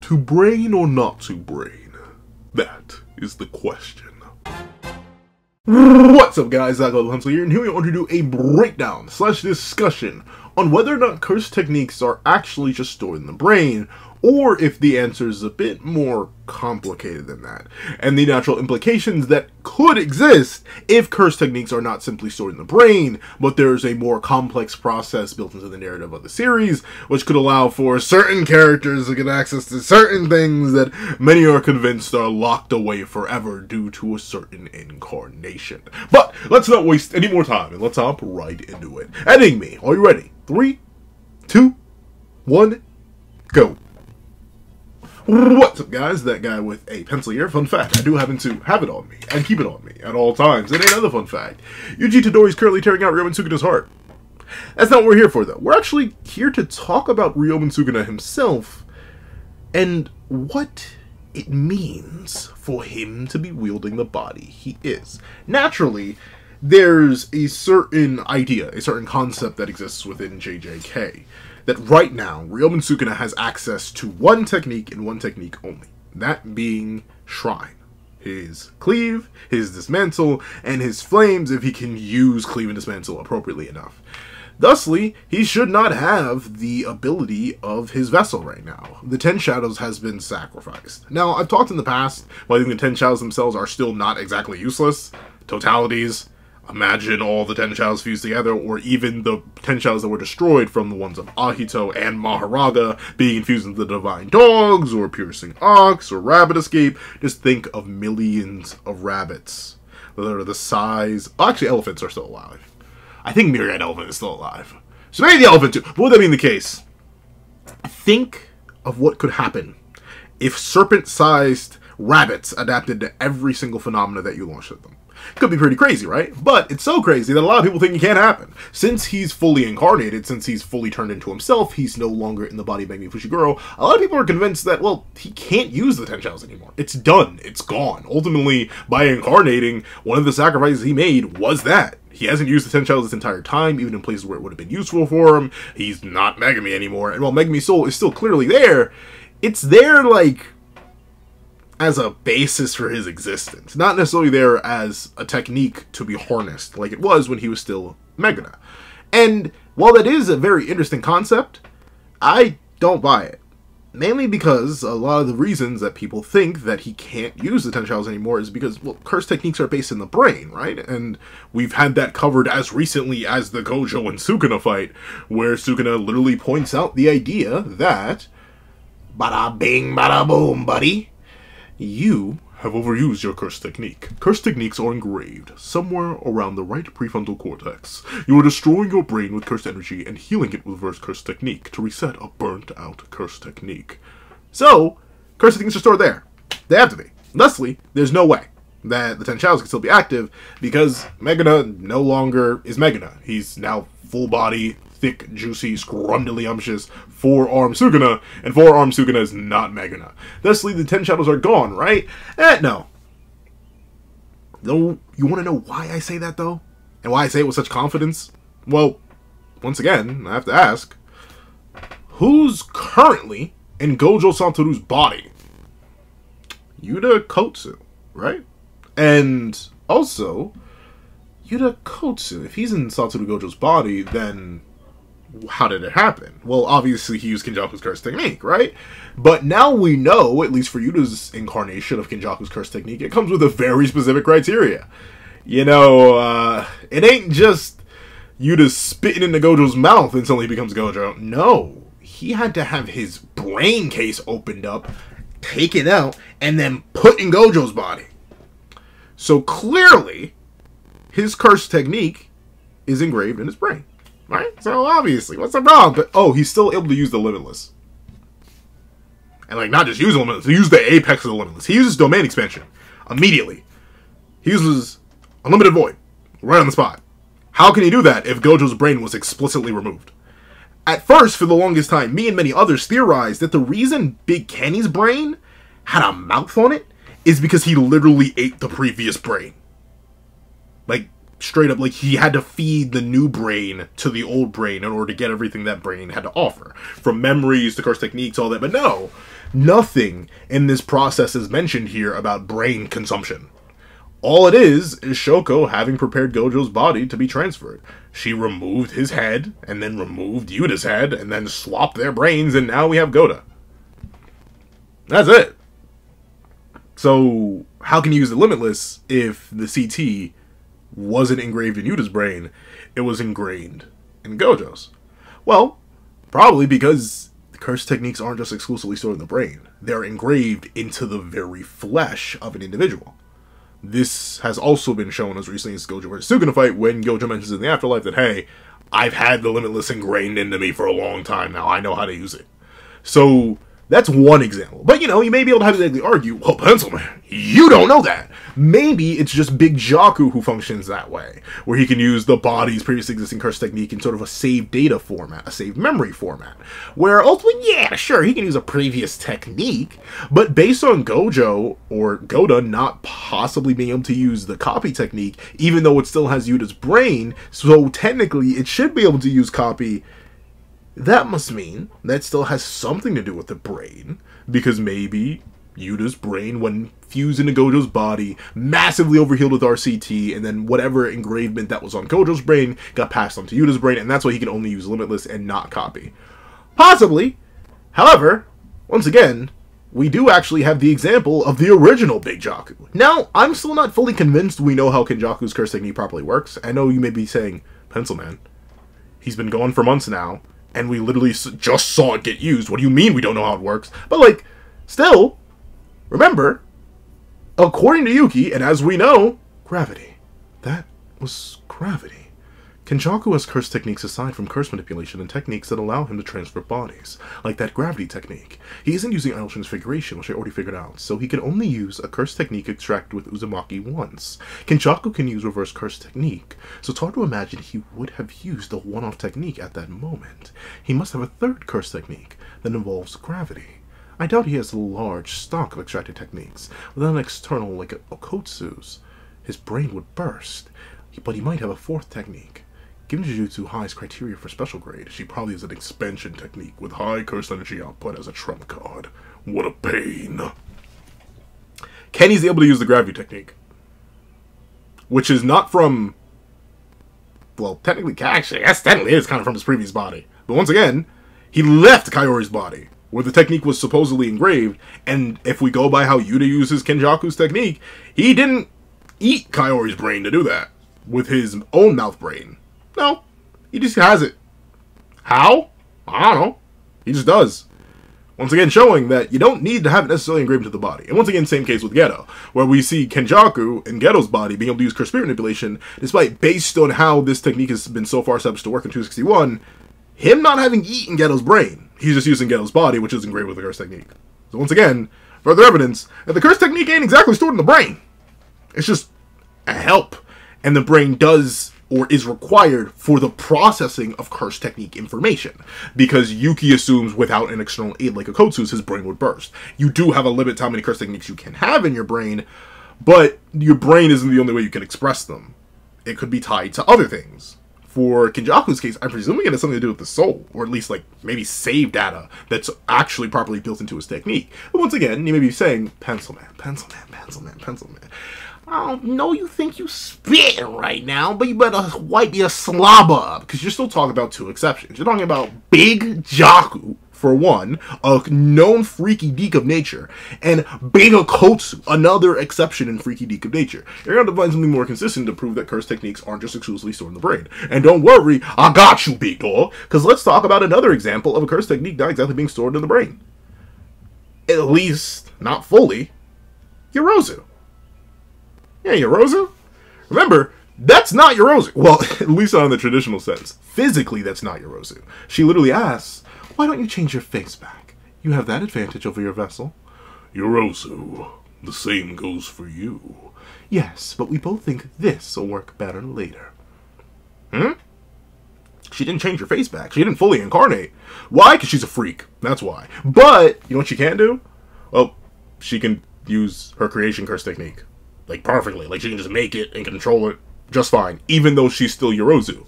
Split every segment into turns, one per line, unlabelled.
To brain or not to brain? That is the question. What's up guys, ZachGoldPencil here, and here we want to do a breakdown / discussion on whether or not curse techniques are actually just stored in the brain, or if the answer is a bit more complicated than that, and the natural implications that could exist if curse techniques are not simply stored in the brain, but there's a more complex process built into the narrative of the series, which could allow for certain characters to get access to certain things that many are convinced are locked away forever due to a certain incarnation. But let's not waste any more time, and let's hop right into it. Ending me, are you ready? 3, 2, 1, go. What's up guys, that guy with a pencil here. Fun fact, I do happen to have it on me, and keep it on me at all times. And another fun fact, Yuji Tadori is currently tearing out Ryomen Sukuna's heart. That's not what we're here for though. We're actually here to talk about Ryomen Sukuna himself, and what it means for him to be wielding the body he is. Naturally, there's a certain idea, a certain concept that exists within JJK. That right now, Ryomen Sukuna has access to one technique and one technique only. That being Shrine. His Cleave, his Dismantle, and his Flames if he can use Cleave and Dismantle appropriately enough. Thusly, he should not have the ability of his vessel right now. The 10 Shadows has been sacrificed. Now, I've talked in the past, but I think the 10 Shadows themselves are still not exactly useless. Totalities. Imagine all the 10 Shadows fused together, or even the 10 Shadows that were destroyed from the ones of Ahito and Maharaga being infused into the Divine Dogs, or Piercing Ox, or Rabbit Escape. Just think of millions of rabbits that are the size... Oh, actually, elephants are still alive. I think Myriad Elephant is still alive. So maybe the elephant too. But would that being the case, think of what could happen if serpent-sized rabbits adapted to every single phenomena that you launched at them. Could be pretty crazy, right? But it's so crazy that a lot of people think it can't happen. Since he's fully incarnated, since he's fully turned into himself, he's no longer in the body of Megumi Fushiguro, a lot of people are convinced that, well, he can't use the 10 Shadows anymore. It's done. It's gone. Ultimately, by incarnating, one of the sacrifices he made was that. He hasn't used the 10 Shadows this entire time, even in places where it would have been useful for him. He's not Megumi anymore. And while Megumi's soul is still clearly there, it's there, like, as a basis for his existence. Not necessarily there as a technique to be harnessed, like it was when he was still Megana. And while that is a very interesting concept, I don't buy it. Mainly because a lot of the reasons that people think that he can't use the 10 Shadows anymore is because, well, curse techniques are based in the brain, right? And we've had that covered as recently as the Gojo and Sukuna fight, where Sukuna literally points out the idea that, bada bing, bada boom, buddy, you have overused your curse technique. Curse techniques are engraved somewhere around the right prefrontal cortex. You are destroying your brain with cursed energy and healing it with reverse curse technique to reset a burnt out curse technique. So, curse techniques are stored there. They have to be. Thusly, there's no way that the 10 Shadows can still be active because Megana no longer is Megana. He's now full body, thick, juicy, scrumdiddlyumptious, four-armed Sukuna, and four-armed Sukuna is not Megana. Thusly, the 10 Shadows are gone, right? No. No, you want to know why I say that, though? And why I say it with such confidence? Well, once again, I have to ask, who's currently in Gojo Satoru's body? Yuta Kotsu, right? And also, Yuta Kotsu, if he's in Satoru Gojo's body, then how did it happen? Well, obviously he used Kenjaku's curse technique, right? But now we know, at least for Yuta's incarnation of Kenjaku's curse technique, it comes with a very specific criteria. You know, it ain't just Yuta spitting into Gojo's mouth until he becomes Gojo. No, he had to have his brain case opened up, taken out, and then put in Gojo's body. So clearly, his curse technique is engraved in his brain. Right? So obviously, what's the problem? But oh, he's still able to use the Limitless. And like, not just use the Limitless, he used the apex of the Limitless. He uses Domain Expansion immediately. He uses Unlimited Void right on the spot. How can he do that if Gojo's brain was explicitly removed? At first, for the longest time, me and many others theorized that the reason Big Kenny's brain had a mouth on it is because he literally ate the previous brain. Like, straight up, like, he had to feed the new brain to the old brain in order to get everything that brain had to offer. From memories to curse techniques, all that. But no, Nothing in this process is mentioned here about brain consumption. All it is Shoko having prepared Gojo's body to be transferred. She removed his head, and then removed Yuta's head, and then swapped their brains, and now we have Goda. That's it. So, how can you use the Limitless if the CT wasn't engraved in Yuta's brain, it was engraved in Gojo's? Well, probably because the curse techniques aren't just exclusively stored in the brain. They're engraved into the very flesh of an individual. This has also been shown as recently as Gojo vs. Sukuna fight, when Gojo mentions in the afterlife that, hey, I've had the Limitless ingrained into me for a long time now. I know how to use it. So, that's one example. But, you may be able to hypothetically argue, well, Pencil Man, you don't know that. Maybe it's just Big Jaku who functions that way, where he can use the body's previously existing curse technique in sort of a saved data format, a saved memory format, where ultimately, yeah, sure, he can use a previous technique, but based on Gojo, or Goda, not possibly being able to use the copy technique, even though it still has Yuta's brain, so technically it should be able to use copy. That must mean that still has something to do with the brain, because maybe Yuta's brain, when fused into Gojo's body, massively overhealed with RCT, and then whatever engravement that was on Gojo's brain got passed on to Yuta's brain, and that's why he can only use Limitless and not copy. Possibly. However, once again, we do actually have the example of the original Big Jaku. Now, I'm still not fully convinced we know how Kenjaku's curse technique properly works. I know you may be saying, Pencil Man, he's been gone for months now, and we literally just saw it get used. What do you mean we don't know how it works? But, still, remember, according to Yuki, and as we know, gravity. That was gravity. Kenjaku has curse techniques aside from curse manipulation and techniques that allow him to transfer bodies, like that gravity technique. He isn't using idle transfiguration, which I already figured out, so he can only use a curse technique extracted with Uzumaki once. Kenjaku can use reverse curse technique, so it's hard to imagine he would have used a one-off technique at that moment. He must have a third curse technique that involves gravity. I doubt he has a large stock of extracted techniques. Without an external like Okotsu's, his brain would burst, but he might have a fourth technique. Given Jujutsu High's criteria for special grade, she probably has an expansion technique with high curse energy output as a trump card. What a pain. Kenny's able to use the gravity technique, which is not from, well, technically, actually, yes, technically it is kind of from his previous body. But once again, he left Kaori's body, where the technique was supposedly engraved, and if we go by how Yuta uses Kenjaku's technique, he didn't eat Kaori's brain to do that with his own mouth brain. No, he just has it. How? I don't know. He just does. Once again, showing that you don't need to have it necessarily engraved into the body. And once again, same case with Geto, where we see Kenjaku in Geto's body being able to use curse spirit manipulation, despite based on how this technique has been so far established to work in 261, him not having eaten Geto's brain. He's just using Geto's body, which is engraved with the curse technique. So once again, further evidence that the curse technique ain't exactly stored in the brain. It's just a help. And the brain does, or is required for the processing of curse technique information. Because Yuki assumes without an external aid like Okotsu's, his brain would burst. You do have a limit to how many curse techniques you can have in your brain, but your brain isn't the only way you can express them. It could be tied to other things. For Kenjaku's case, I'm presuming it has something to do with the soul, or at least, maybe save data that's actually properly built into his technique. But once again, you may be saying, Pencil Man, Pencil Man, Pencil Man, Pencil Man. I know you think you spitting right now, but you better wipe your slobber up, because you're still talking about two exceptions. You're talking about Big Jaku, for one, a known freaky geek of nature, and Big Okotsu, another exception in freaky geek of nature. You're going to find something more consistent to prove that curse techniques aren't just exclusively stored in the brain. And don't worry, I got you, big dog, because let's talk about another example of a curse technique not exactly being stored in the brain. At least, not fully, Yorozu. Yeah, Yorozu? Remember, that's not Yorozu. Well, at least not in the traditional sense. Physically, that's not Yorozu. She literally asks, why don't you change your face back? You have that advantage over your vessel. Yorozu, the same goes for you. Yes, but we both think this will work better later. She didn't change her face back. She didn't fully incarnate. Why? Because she's a freak. That's why. But, you know what she can do? Well, she can use her creation curse technique. Perfectly. She can just make it and control it just fine, even though she's still Yorozu.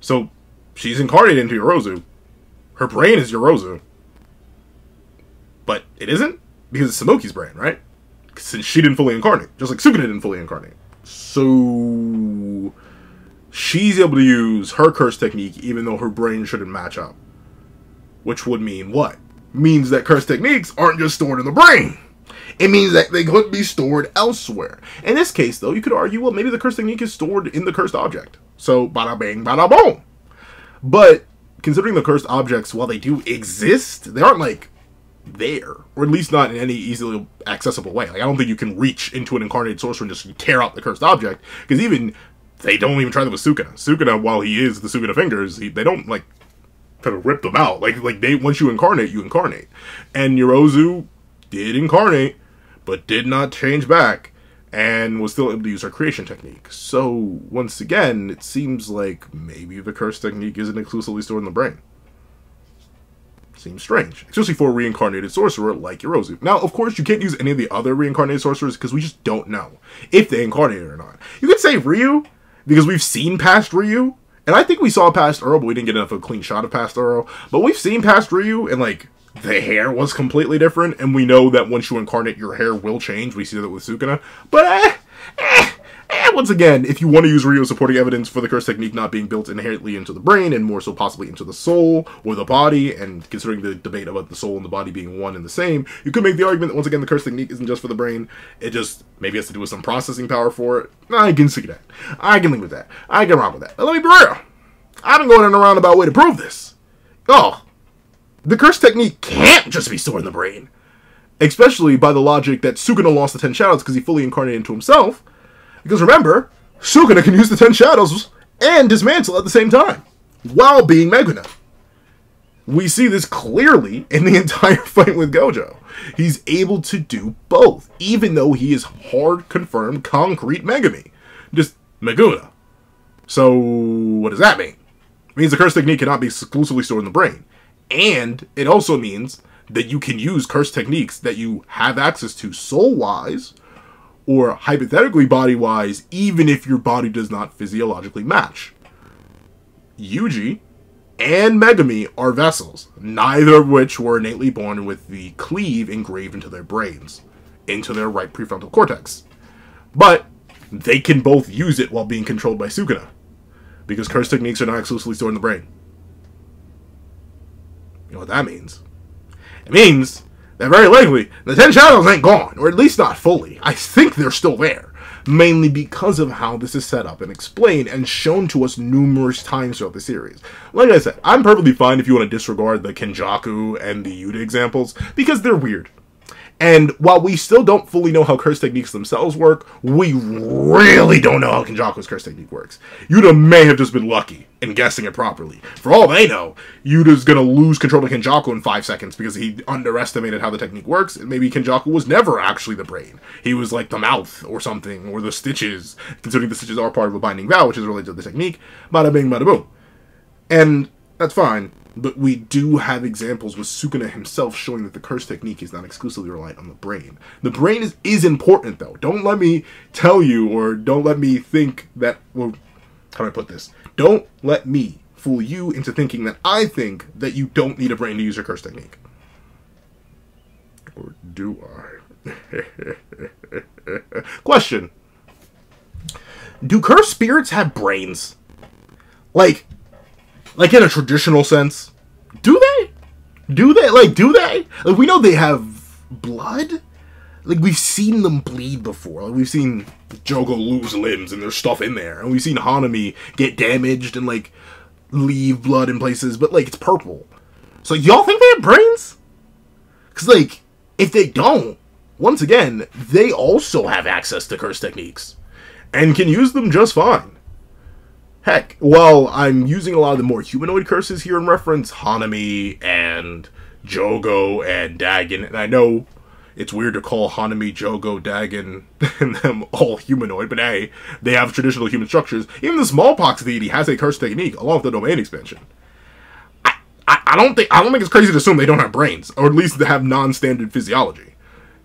So, she's incarnated into Yorozu. Her brain is Yorozu. But it isn't, because it's Samoki's brain, right? Since she didn't fully incarnate, just like Sukuna didn't fully incarnate. So she's able to use her curse technique even though her brain shouldn't match up. Which would mean what? Means that curse techniques aren't just stored in the brain. It means that they could be stored elsewhere. In this case, though, you could argue, well, maybe the curse technique is stored in the cursed object. So, bada bing, bada boom. But considering the cursed objects, while they do exist, they aren't, like, there. Or at least not in any easily accessible way. Like, I don't think you can reach into an incarnated sorcerer and just tear out the cursed object. Because even, they don't even try that with Sukuna. Sukuna, while he is the Sukuna fingers, they don't, like, try to rip them out. Like they, once you incarnate, you incarnate. And Yorozu did incarnate, but did not change back, and was still able to use her creation technique. So, once again, it seems like maybe the curse technique isn't exclusively stored in the brain. Seems strange. Especially for a reincarnated sorcerer like Yorozu. Now, of course, you can't use any of the other reincarnated sorcerers because we just don't know if they incarnated or not. You could say Ryu, because we've seen past Ryu, and I think we saw past Earl, but we didn't get enough of a clean shot of past Earl. But we've seen past Ryu, and, like, the hair was completely different, and we know that once you incarnate, your hair will change. We see that with Sukuna. But, once again, if you want to use Ryu as supporting evidence for the curse technique not being built inherently into the brain, and more so possibly into the soul or the body, and considering the debate about the soul and the body being one and the same, you could make the argument that, once again, the curse technique isn't just for the brain. It just maybe has to do with some processing power for it. I can see that. I can live with that. I can rock with that. But let me be real. I've been going in a roundabout way to prove this. Oh, the curse technique can't just be stored in the brain. Especially by the logic that Sukuna lost the 10 shadows because he fully incarnated into himself. Because remember, Sukuna can use the 10 shadows and dismantle at the same time, while being Meguna. We see this clearly in the entire fight with Gojo. He's able to do both, even though he is hard, confirmed, concrete Megami. Just Meguna. So, what does that mean? It means the curse technique cannot be exclusively stored in the brain. And it also means that you can use curse techniques that you have access to soul-wise, or hypothetically body-wise, even if your body does not physiologically match. Yuji and Megami are vessels, neither of which were innately born with the cleave engraved into their brains, into their right prefrontal cortex. But they can both use it while being controlled by Sukuna, because curse techniques are not exclusively stored in the brain. You know what that means? It means that very likely the 10 shadows ain't gone, or at least not fully. I think they're still there, mainly because of how this is set up and explained and shown to us numerous times throughout the series. Like I said, I'm perfectly fine if you want to disregard the Kenjaku and the Yuta examples, because they're weird. And while we still don't fully know how curse techniques themselves work, we really don't know how Kenjaku's curse technique works. Yuta may have just been lucky in guessing it properly. For all they know, Yuta's gonna lose control of Kenjaku in 5 seconds because he underestimated how the technique works, and maybe Kenjaku was never actually the brain. He was like the mouth or something, or the stitches, considering the stitches are part of a binding vow, which is related to the technique. Bada bing, bada boom. And that's fine. But we do have examples with Sukuna himself showing that the curse technique is not exclusively reliant on the brain. The brain is important, though. Don't let me tell you, or don't let me think that, well, how do I put this? Don't let me fool you into thinking that I think that you don't need a brain to use your curse technique. Or do I? Question. Do cursed spirits have brains? Like in a traditional sense? Do they? Do they? Like, we know they have blood. Like, we've seen them bleed before. Like, we've seen Jogo lose limbs and there's stuff in there. And we've seen Hanami get damaged and, like, leave blood in places. But, like, it's purple. So, y'all think they have brains? Because, like, if they don't, once again, they also have access to curse techniques. And can use them just fine. Heck, while I'm using a lot of the more humanoid curses here in reference, Hanami and Jogo and Dagon, and I know it's weird to call Hanami, Jogo, Dagon, and them all humanoid, but hey, they have traditional human structures. Even the smallpox deity has a curse technique, along with the domain expansion. I don't think it's crazy to assume they don't have brains, or at least they have non-standard physiology.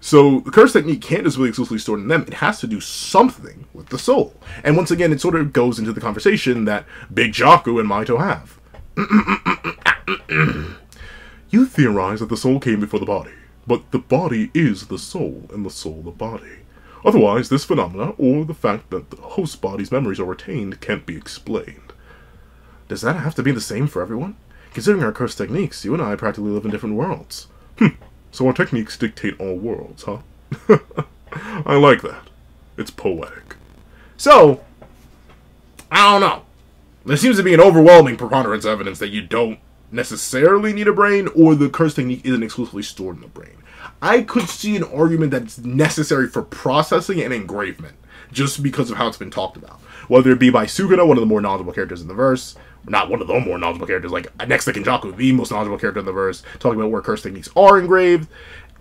So, the curse technique can't just be exclusively stored in them. It has to do something with the soul. And once again, it sort of goes into the conversation that Big Jaku and Maito have. You theorize that the soul came before the body. but the body is the soul, and the soul the body. Otherwise, this phenomena, or the fact that the host body's memories are retained, can't be explained. Does that have to be the same for everyone? Considering our cursed techniques, you and I practically live in different worlds. So our techniques dictate all worlds, huh? I like that. It's poetic. So, I don't know. There seems to be an overwhelming preponderance of evidence that you don't necessarily need a brain, or the curse technique isn't exclusively stored in the brain. I could see an argument that's necessary for processing and engravement, just because of how it's been talked about. Whether it be by Sukuna, one of the more knowledgeable characters in the verse, not one of the more knowledgeable characters, like next to Kenjaku, the most knowledgeable character in the verse, talking about where curse techniques are engraved,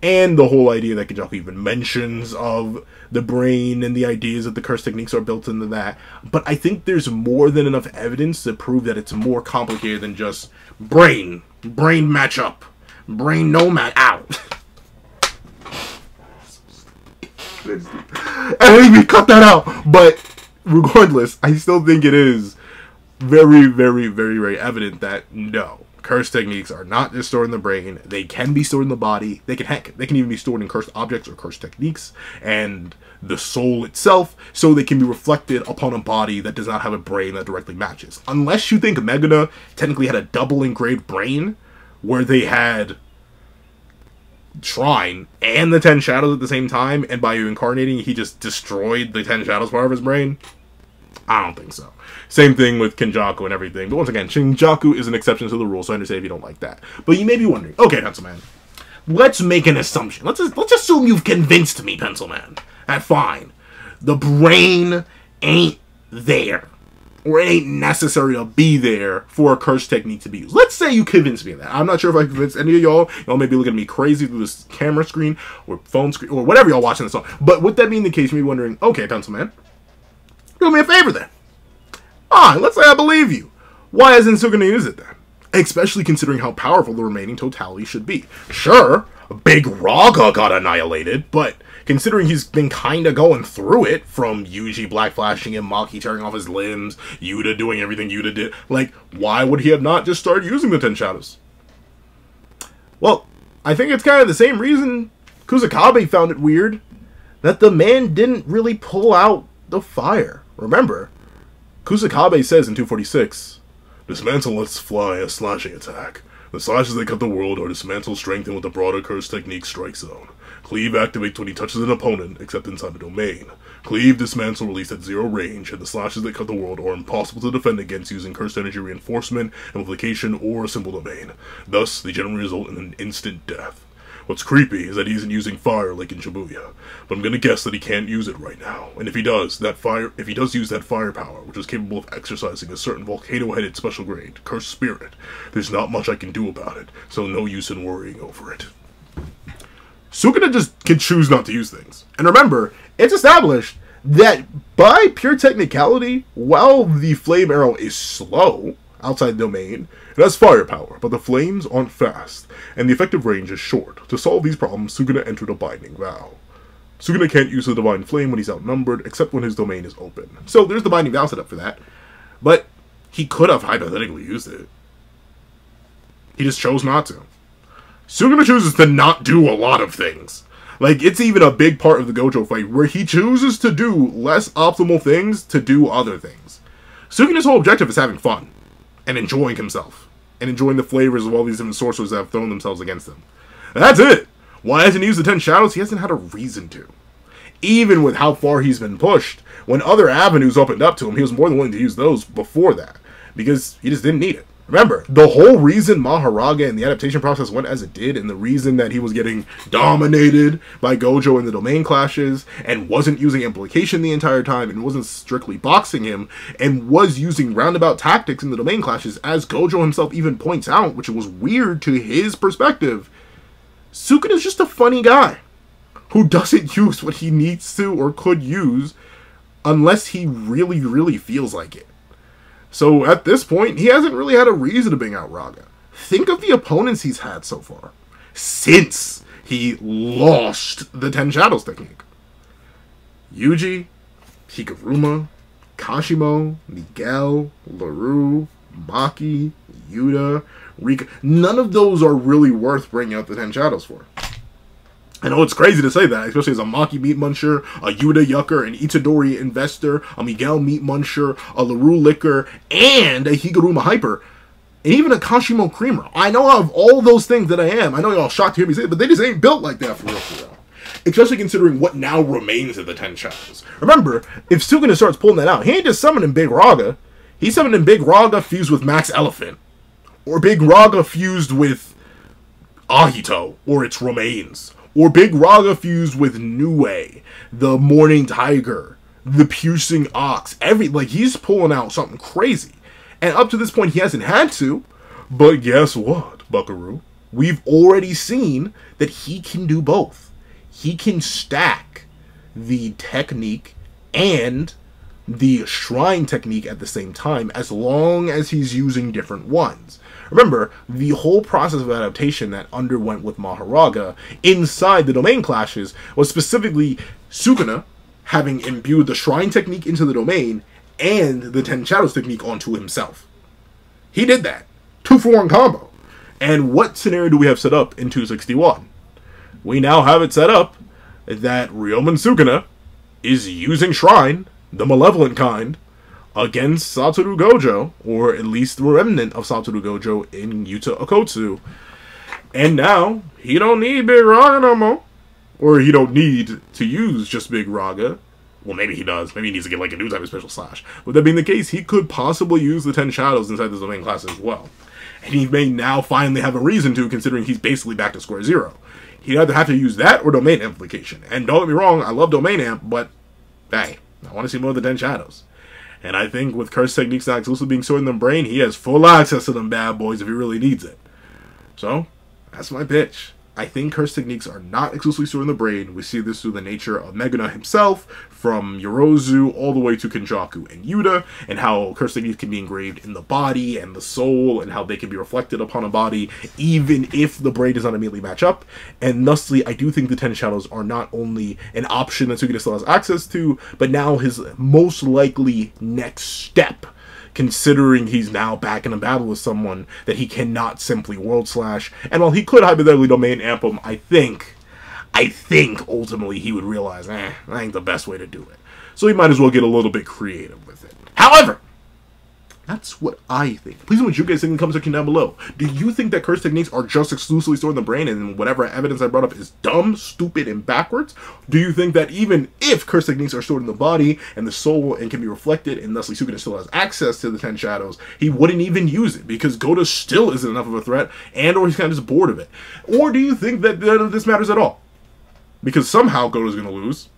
and the whole idea that Kenjaku even mentions of the brain and the ideas that the curse techniques are built into that. But I think there's more than enough evidence to prove that it's more complicated than just brain match up, brain no match out. I didn't even cut that out, but regardless, I still think it is very, very, very, very evident that no, curse techniques are not just stored in the brain. They can be stored in the body. They can even be stored in cursed objects or cursed techniques and the soul itself, so they can be reflected upon a body that does not have a brain that directly matches. Unless you think Megana technically had a double engraved brain, where they had Shrine and the 10 Shadows at the same time, and by incarnating, he just destroyed the 10 Shadows part of his brain. I don't think so. Same thing with Kenjaku and everything. But once again, Kenjaku is an exception to the rule, so I understand if you don't like that. But you may be wondering, okay, Pencilman, let's make an assumption. Let's assume you've convinced me, Pencilman. That's fine. The brain ain't there. Or it ain't necessary to be there for a curse technique to be used. Let's say you convince me of that. I'm not sure if I convinced any of y'all. Y'all may be looking at me crazy through this camera screen or phone screen or whatever y'all watching this on. But with that being the case, you may be wondering, okay, Pencilman, do me a favor then. Fine, let's say I believe you. Why isn't Sukuna use it then? Especially considering how powerful the remaining totality should be. Sure, Big Raga got annihilated, but considering he's been kinda going through it, from Yuji black flashing him, Maki tearing off his limbs, Yuta doing everything Yuta did, like, why would he have not just started using the 10 Shadows? Well, I think it's kind of the same reason Kusakabe found it weird, that the man didn't really pull out the fire. Remember, Kusakabe says in 246, "Dismantle lets fly a slashing attack. The slashes that cut the world are dismantled strengthened with the broader curse technique strike zone. Cleave activates when he touches an opponent, except inside the domain. Cleave dismantle released at 0 range, and the slashes that cut the world are impossible to defend against using cursed energy reinforcement, amplification, or a simple domain. Thus, they generally result in an instant death. What's creepy is that he isn't using fire like in Shibuya, but I'm gonna guess that he can't use it right now. And if he does use that firepower, which is capable of exercising a certain volcano-headed special grade, cursed spirit, there's not much I can do about it, so no use in worrying over it." Sukuna just can choose not to use things. And remember, it's established that by pure technicality, while the flame arrow is slow outside the domain, it has firepower, but the flames aren't fast, and the effective range is short. To solve these problems, Sukuna entered a binding vow. Sukuna can't use the divine flame when he's outnumbered, except when his domain is open. So there's the binding vow set up for that. But he could have hypothetically used it. He just chose not to. Sukuna chooses to not do a lot of things. Like, it's even a big part of the Gojo fight, where he chooses to do less optimal things to do other things. Sukuna's whole objective is having fun, and enjoying himself, and enjoying the flavors of all these different sorcerers that have thrown themselves against him. And that's it! Why hasn't he used the 10 Shadows? He hasn't had a reason to. Even with how far he's been pushed, when other avenues opened up to him, he was more than willing to use those before that, because he just didn't need it. Remember, the whole reason Maharaga and the adaptation process went as it did, and the reason that he was getting dominated by Gojo in the domain clashes, and wasn't using implication the entire time, and wasn't strictly boxing him, and was using roundabout tactics in the domain clashes, as Gojo himself even points out, which was weird to his perspective, Sukuna's just a funny guy, who doesn't use what he needs to or could use, unless he really, really feels like it. So at this point, he hasn't really had a reason to bring out Raga. Think of the opponents he's had so far, since he lost the 10 Shadows technique. Yuji, Higuruma, Kashimo, Miguel, Larue, Maki, Yuta, Rika. None of those are really worth bringing out the 10 Shadows for. I know it's crazy to say that, especially as a Maki Meat Muncher, a Yuta Yucker, an Itadori Investor, a Miguel Meat Muncher, a LaRue Liquor, and a Higuruma Hyper, and even a Kashimo Creamer. I know of all those things that I am. I know y'all shocked to hear me say it, but they just ain't built like that for real. Especially considering what now remains of the 10 Shadows. Remember, if Sukuna starts pulling that out, he ain't just summoning Big Raga. He's summoning Big Raga fused with Max Elephant. Or Big Raga fused with Ahito, or its remains. Or Big Raga fused with Nue, the Morning Tiger, the Piercing Ox. He's pulling out something crazy. And up to this point, he hasn't had to. But guess what, Buckaroo? We've already seen that he can do both. He can stack the technique and the shrine technique at the same time, as long as he's using different ones. Remember, the whole process of adaptation that underwent with Mahoraga inside the domain clashes was specifically Sukuna having imbued the shrine technique into the domain and the 10 Shadows technique onto himself. He did that. 2-for-1 combo. And what scenario do we have set up in 261? We now have it set up that Ryomen Sukuna is using Shrine, the malevolent kind, against Satoru Gojo, or at least the remnant of Satoru Gojo in Yuta Okkotsu. And now, he don't need Big Raga no more. Or he don't need to use just Big Raga. Well, maybe he does. Maybe he needs to get like a new type of special slash. With that being the case, he could possibly use the 10 Shadows inside the domain class as well. And he may now finally have a reason to, considering he's basically back to square zero. He'd either have to use that or domain amplification. And don't get me wrong, I love domain amp, but hey, I want to see more of the 10 Shadows. And I think with Curse Techniques not exclusively being stored in the brain, he has full access to them bad boys if he really needs it. So, that's my pitch. I think Curse Techniques are not exclusively stored in the brain. We see this through the nature of Meguna himself, from Yorozu all the way to Kenjaku and Yuta, and how Curse Techniques can be engraved in the body and the soul, and how they can be reflected upon a body, even if the brain does not immediately match up. And thusly, I do think the 10 Shadows are not only an option that Sukuna still has access to, but now his most likely next step, considering he's now back in a battle with someone that he cannot simply World Slash. And while he could hypothetically domain amp him, I think ultimately he would realize, that ain't the best way to do it. So he might as well get a little bit creative with it. However, that's what I think. Please let me know what you guys think in the comment section down below. Do you think that Curse Techniques are just exclusively stored in the brain and whatever evidence I brought up is dumb, stupid, and backwards? Do you think that even if Curse Techniques are stored in the body and the soul and can be reflected, and thusly Sukuna still has access to the 10 Shadows, he wouldn't even use it because Goto still isn't enough of a threat, and or he's kind of just bored of it? Or do you think that none of this matters at all? Because somehow Goto's going to lose.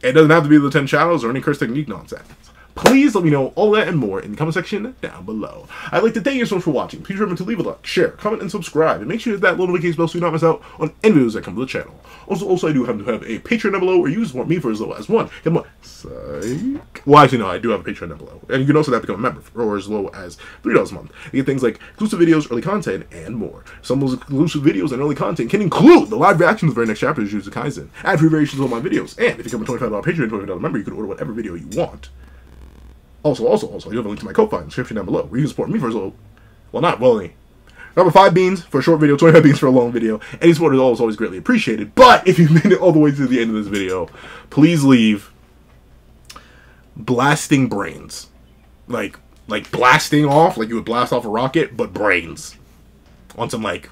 It doesn't have to be the 10 Shadows or any Curse Technique nonsense. Please let me know all that and more in the comment section down below. I'd like to thank you so much for watching. Please remember to leave a like, share, comment, and subscribe. And make sure you hit that little notification bell so you don't miss out on any videos that come to the channel. Also, I do happen to have a Patreon down below where you can support me for as low as psych. Well, actually, no, I do have a Patreon down below. And you can also become a member for as low as $3 a month. You get things like exclusive videos, early content, and more. Some of those exclusive videos and early content can include the live reaction to the very next chapter of Jujutsu Kaisen, ad-free variations of all my videos, and if you become a $25 Patreon, $25 member, you can order whatever video you want. Also, you have a link to my Ko-Fi in the description down below, where you can support me for as low, well, not only number 5 beans for a short video, 25 beans for a long video. Any support is always greatly appreciated. But if you've made it all the way to the end of this video, please leave blasting brains, like blasting off, like you would blast off a rocket, but brains on some like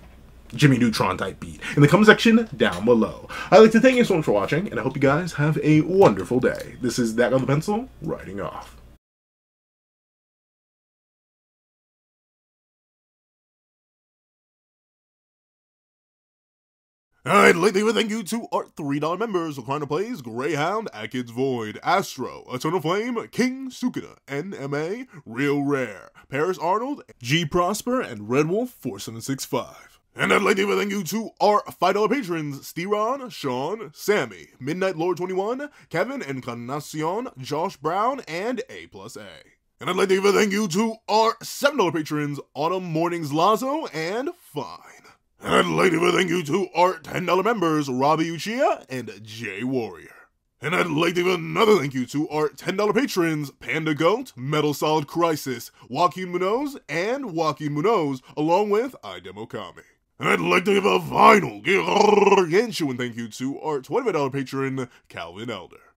Jimmy Neutron type beat in the comment section down below. I'd like to thank you so much for watching, and I hope you guys have a wonderful day. This is That Guy with the Pencil, writing off. I'd like to give a thank you to our $3 members who Kleiner Plays, Greyhound, Akids Void, Astro, Eternal Flame, King Sukuna, NMA, Real Rare, Paris Arnold, G Prosper, and Red Wolf 4765. And I'd like to give a thank you to our $5 patrons, Steron, Sean, Sammy, Midnight Lord 21, Kevin Encarnacion, Josh Brown, and A+A. And I'd like to give a thank you to our $7 patrons, Autumn Mornings Lazo and Fine. And I'd like to give a thank you to our $10 members, Robbie Uchiha and Jay Warrior. And I'd like to give another thank you to our $10 patrons, Panda Goat, Metal Solid Crisis, Joaquin Munoz, and Joaquin Munoz, along with Idem Okami. And I'd like to give a final gargantuan thank you to our $25 patron, Calvin Elder.